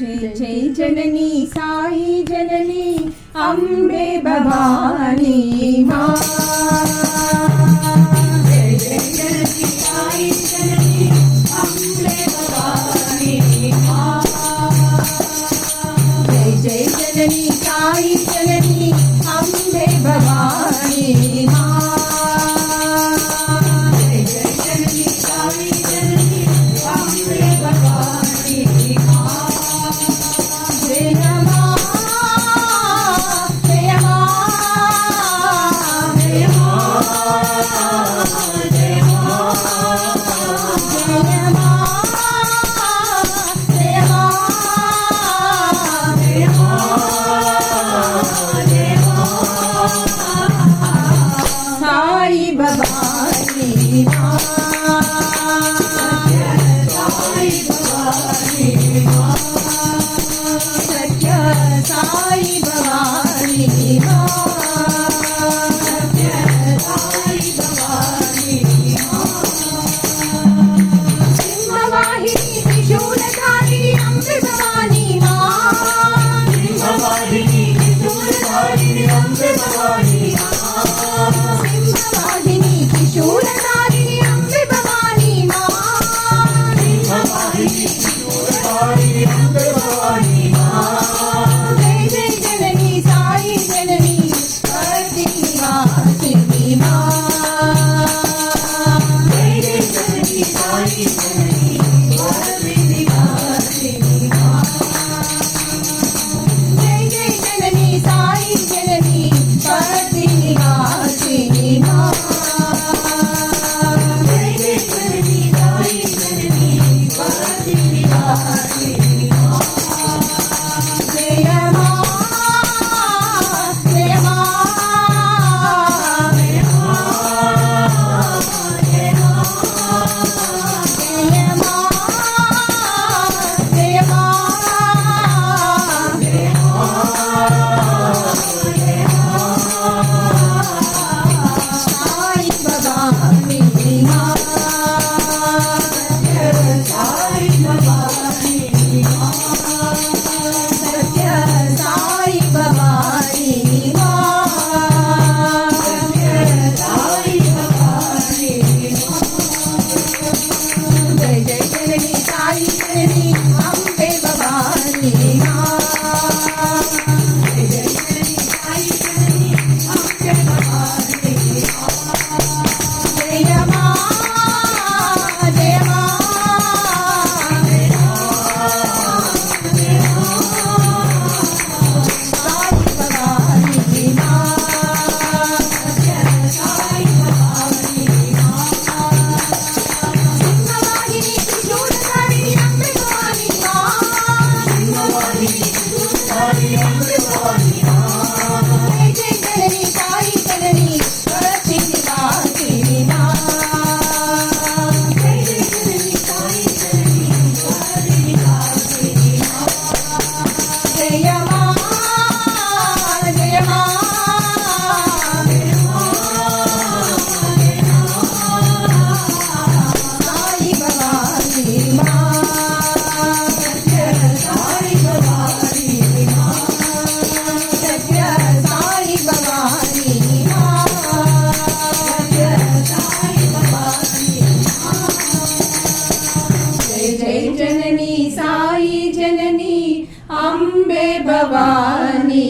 जय जय जननी साई जननी अम्बे भवानी माँ। जय जय जननी साई जननी अम्बे भवानी माँ। जय जय जननी साई जननी अम्बे भवानी माँ। जय जय जननी साई जननी अम्बे भवानी माँ। जय माँ जय माँ जय माँ जय माँ जय माँ जय माँ जय माँ जय माँ। साई भवानी माँ। साई भवानी माँ। सत्य साई भवानी माँ। सत्य साई भवानी माँ। सिंहवाहिनी त्रिशूलधारिणी अम्बे भवानी माँ। सिंहवाहिनी त्रिशूलधारिणी अम्बे भवानी माँ। सिंहवाहिनी त्रिशूलधारिणी अम्बे भवानी माँ। सिंहवाहिनी त्रिशूलधारिणी अम्बे भवानी माँ। जय जय जननी साई जननी प्रतिनिवासिनी माँ। जय जय जननी साई जननी प्रतिनिवासिनी माँ। जय जय जननी साई जननी प्रतिनिवासिनी माँ। जय जय जननी साई जननी प्रतिनिवासिनी माँ। जय माँ जय माँ जय माँ जय माँ जय माँ जय माँ जय माँ जय माँ। साई भवानी माँ। साई भवानी माँ। सत्य साई भवानी माँ। साई भवानी माँ। जय जय जननी साई जननी अम्बे भवानी माँ। जय जय जननी साई जननी अम्बे भवानी माँ। जय माँ जय माँ जय माँ जय माँ। साई भवानी माँ। साई भवानी माँ। सिंहवाहिनी त्रिशूलधारिणी अम्बे भवानी माँ। सिंहवाहिनी त्रिशूलधारिणी अम्बे भवानी माँ। जय जय जननी साई जननी प्रतिनिवासिनी माँ। जय जय जननी साई जननी प्रतिनिवासिनी माँ। जय माँ जय माँ जय माँ जय माँ। साई भवानी माँ। साई भवानी माँ। सत्य साई भवानी माँ। साई भवानी माँ। जय जय जननी साई जननी अम्बे भवानी